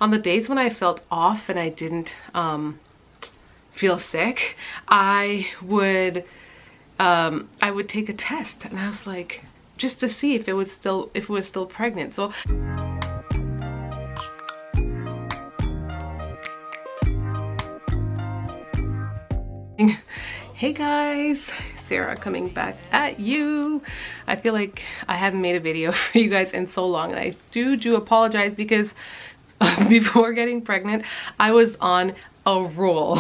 on the days when I felt off and I didn't feel sick, I would take a test, and I was like, just to see if it was still pregnant. So hey guys, Sarah coming back at you. I feel like I haven't made a video for you guys in so long, and I do apologize because before getting pregnant I was on a roll,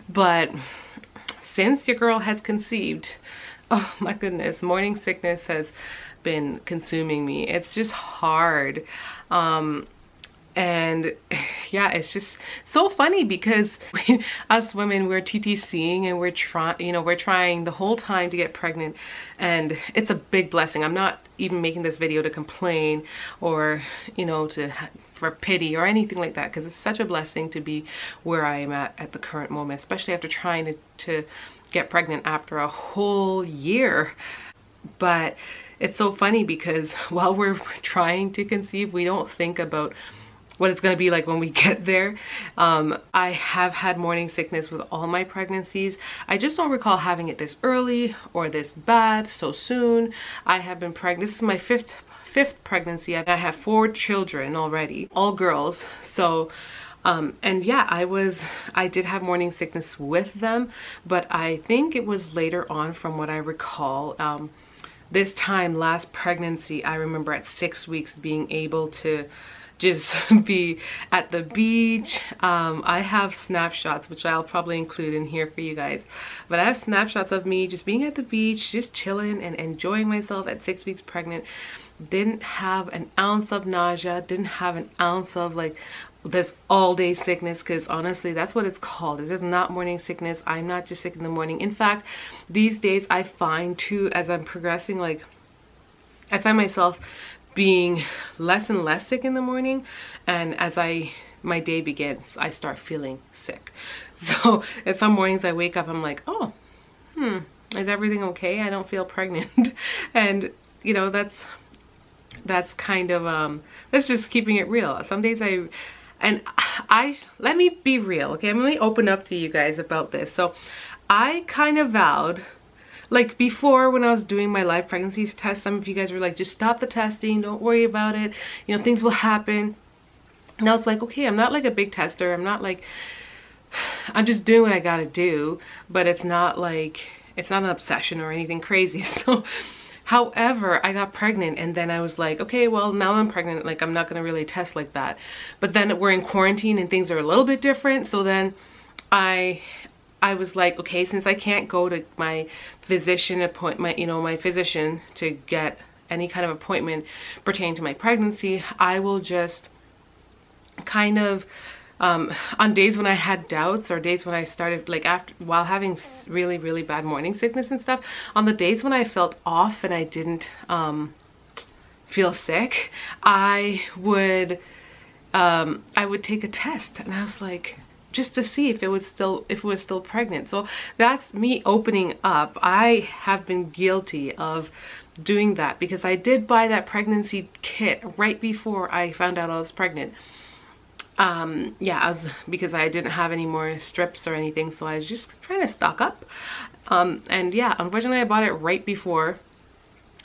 but since your girl has conceived, oh my goodness, morning sickness has been consuming me. It's just hard. And yeah, it's just so funny because us women, we're TTCing and we're trying the whole time to get pregnant, and it's a big blessing. I'm not even making this video to complain or for pity or anything like that, because it's such a blessing to be where I am at the current moment, especially after trying to get pregnant after a whole year. But it's so funny because while we're trying to conceive, we don't think about what it's going to be like when we get there. I have had morning sickness with all my pregnancies. I just don't recall having it this early or this bad so soon. I have been pregnant. This is my fifth pregnancy. I have 4 children already, all girls. So and yeah, I did have morning sickness with them, but I think it was later on from what I recall. This time last pregnancy, I remember at 6 weeks being able to just be at the beach. I have snapshots, which I'll probably include in here for you guys, but I have snapshots of me just being at the beach, just chilling and enjoying myself at 6 weeks pregnant. Didn't have an ounce of nausea, didn't have an ounce of like this all day sickness, because honestly that's what it's called. It is not morning sickness. I'm not just sick in the morning. In fact, these days I find too, as I'm progressing, like I find myself being less and less sick in the morning, and as my day begins, I start feeling sick. So at some mornings I wake up, I'm like, oh, is everything okay? I don't feel pregnant. And that's kind of that's just keeping it real. Some days let me be real, okay? Let me open up to you guys about this. So I kind of vowed, like before when I was doing my live pregnancy test, some of you guys were like, just stop the testing, don't worry about it, things will happen. And I was like, okay, I'm not like a big tester. I'm just doing what I gotta do, but it's not an obsession or anything crazy. So however, I got pregnant, and then I was like, okay, well, now I'm pregnant, like I'm not gonna really test like that. But then we're in quarantine and things are a little bit different. So then I was like, okay, since I can't go to my physician appointment, my physician to get any kind of appointment pertaining to my pregnancy, I will just kind of, on days when I had doubts or days when I started, like while having really, really bad morning sickness and stuff, on the days when I felt off and I didn't feel sick, I would take a test, and I was like, just to see if it was still pregnant. So that's me opening up. I have been guilty of doing that because I did buy that pregnancy kit right before I found out I was pregnant. Yeah, because I didn't have any more strips or anything, so I was just trying to stock up. And yeah, unfortunately I bought it right before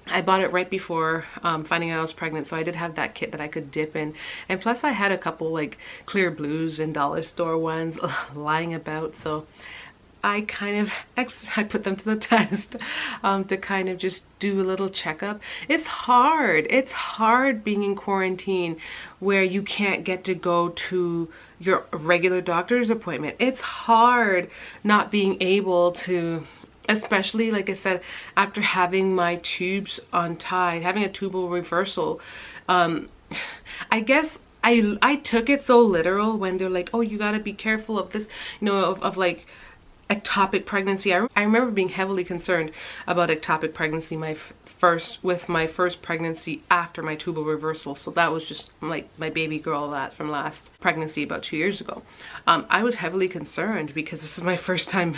finding out I was pregnant, so I did have that kit that I could dip in. And plus I had a couple like Clear Blues and dollar store ones lying about, so I put them to the test to kind of just do a little checkup. It's hard being in quarantine where you can't get to go to your regular doctor's appointment. It's hard not being able to, especially like I said, after having my tubes untied, having a tubal reversal. I guess I took it so literal when they're like, oh, you gotta be careful of this, of like ectopic pregnancy. I remember being heavily concerned about ectopic pregnancy with my first pregnancy after my tubal reversal. So that was just like my baby girl from last pregnancy about 2 years ago. I was heavily concerned because this is my first time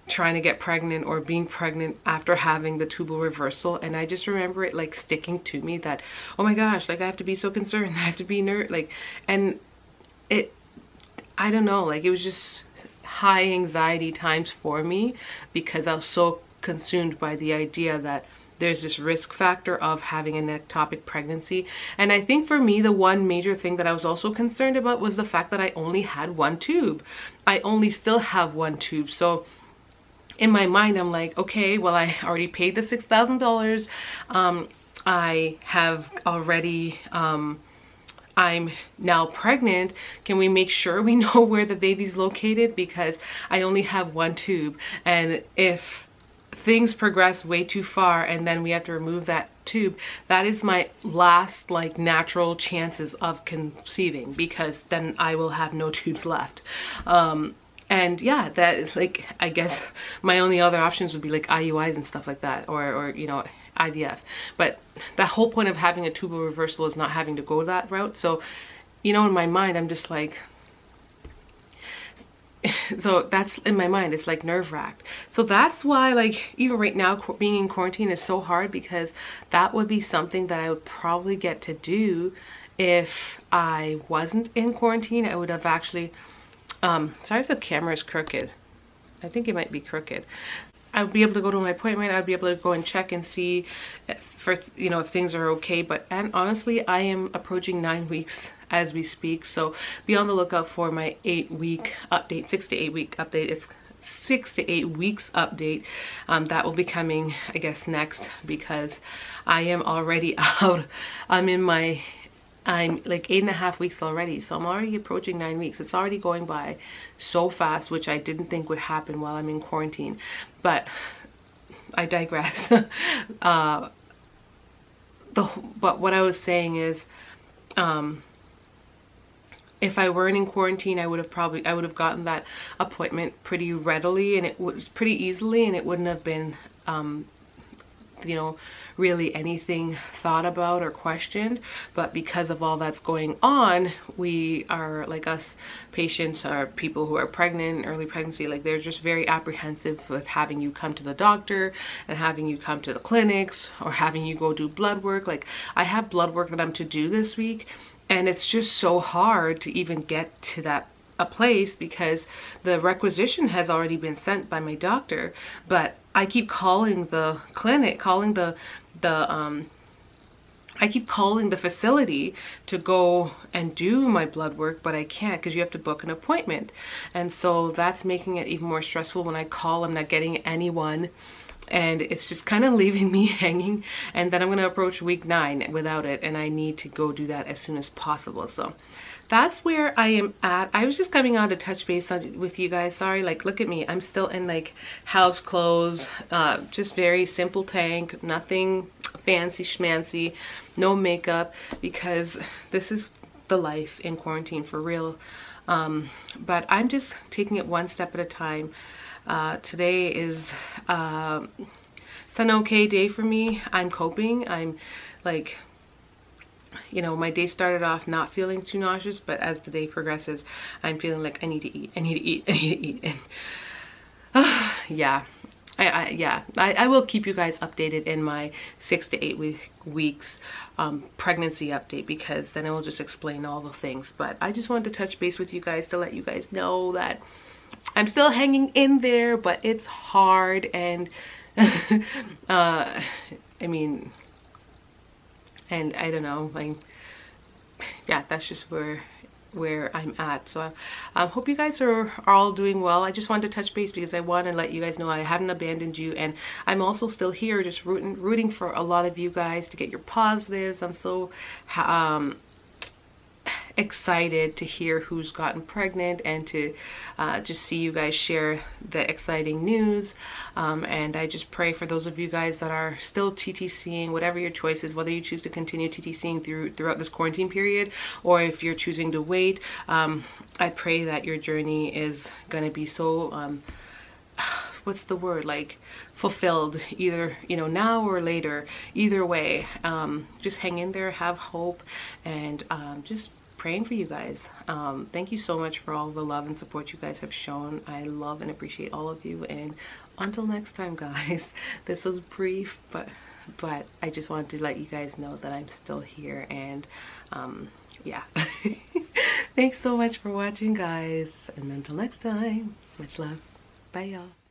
trying to get pregnant or being pregnant after having the tubal reversal, and I just remember it like sticking to me that, oh my gosh, like I have to be so concerned, I have to be and I don't know, like it was just high anxiety times for me because I was so consumed by the idea that there's this risk factor of having an ectopic pregnancy. And I think for me, the one major thing that I was also concerned about was the fact that I only had one tube. I only still have one tube. So in my mind, I'm like, okay, well, I already paid the $6,000. I have already, I'm now pregnant. Can we make sure we know where the baby's located? Because I only have one tube. And if things progress way too far and then we have to remove that tube, that is my last like natural chances of conceiving, because then I will have no tubes left. And yeah, that is like, I guess my only other options would be like IUIs and stuff like that, or you know, IVF. But the whole point of having a tubal reversal is not having to go that route. So, you know, in my mind, I'm just like, so that's in my mind, it's like nerve-wracked. So that's why, like, even right now being in quarantine is so hard, because that would be something that I would probably get to do if I wasn't in quarantine. I would have actually, sorry if the camera is crooked. I think it might be crooked. I would be able to go to my appointment. I'd be able to go and check and see for, you know, if things are okay. But, and honestly, I am approaching 9 weeks as we speak. So be on the lookout for my 8-week update, 6 to 8 week update. It's 6 to 8 weeks update. That will be coming, I guess, next, because I am already out. I'm like 8.5 weeks already, so I'm already approaching 9 weeks. It's already going by so fast, which I didn't think would happen while I'm in quarantine. But I digress. But what I was saying is, if I weren't in quarantine, I would have gotten that appointment pretty readily, and it was pretty easily, and it wouldn't have been you know, really anything thought about or questioned. But because of all that's going on, we are, like, us patients or people who are pregnant, early pregnancy, like, they're just very apprehensive with having you come to the doctor and having you come to the clinics or having you go do blood work. Like, I have blood work that I'm to do this week, and it's just so hard to even get to that a place because the requisition has already been sent by my doctor. But I keep calling the clinic, I keep calling the facility to go and do my blood work, but I can't because you have to book an appointment. And so that's making it even more stressful. When I call, I'm not getting anyone, and it's just kind of leaving me hanging. And then I'm going to approach week 9 without it, and I need to go do that as soon as possible. So that's where I am at. I was just coming on to touch base with you guys. Sorry, like, look at me. I'm still in like house clothes, just very simple tank, nothing fancy schmancy, no makeup, because this is the life in quarantine for real. But I'm just taking it one step at a time. Today is it's an okay day for me. I'm coping. I'm like, you know, my day started off not feeling too nauseous, but as the day progresses, I'm feeling like I need to eat, I need to eat, I need to eat. And yeah, I will keep you guys updated in my 6 to 8 weeks pregnancy update, because then I will just explain all the things. But I just wanted to touch base with you guys to let you guys know that I'm still hanging in there, but it's hard. And I mean, and I don't know, like, yeah, that's just where I'm at. So I hope you guys are all doing well. I just wanted to touch base because I want to let you guys know I haven't abandoned you, and I'm also still here, just rooting for a lot of you guys to get your positives. I'm so excited to hear who's gotten pregnant, and to just see you guys share the exciting news. And I just pray for those of you guys that are still TTCing, whatever your choice is, whether you choose to continue TTCing throughout this quarantine period, or if you're choosing to wait. I pray that your journey is going to be so what's the word, like, fulfilled, either, you know, now or later. Either way, just hang in there, have hope, and just praying for you guys. Thank you so much for all the love and support you guys have shown. I love and appreciate all of you, and until next time, guys, this was brief, but I just wanted to let you guys know that I'm still here. And yeah. Thanks so much for watching, guys. And until next time, much love. Bye, y'all.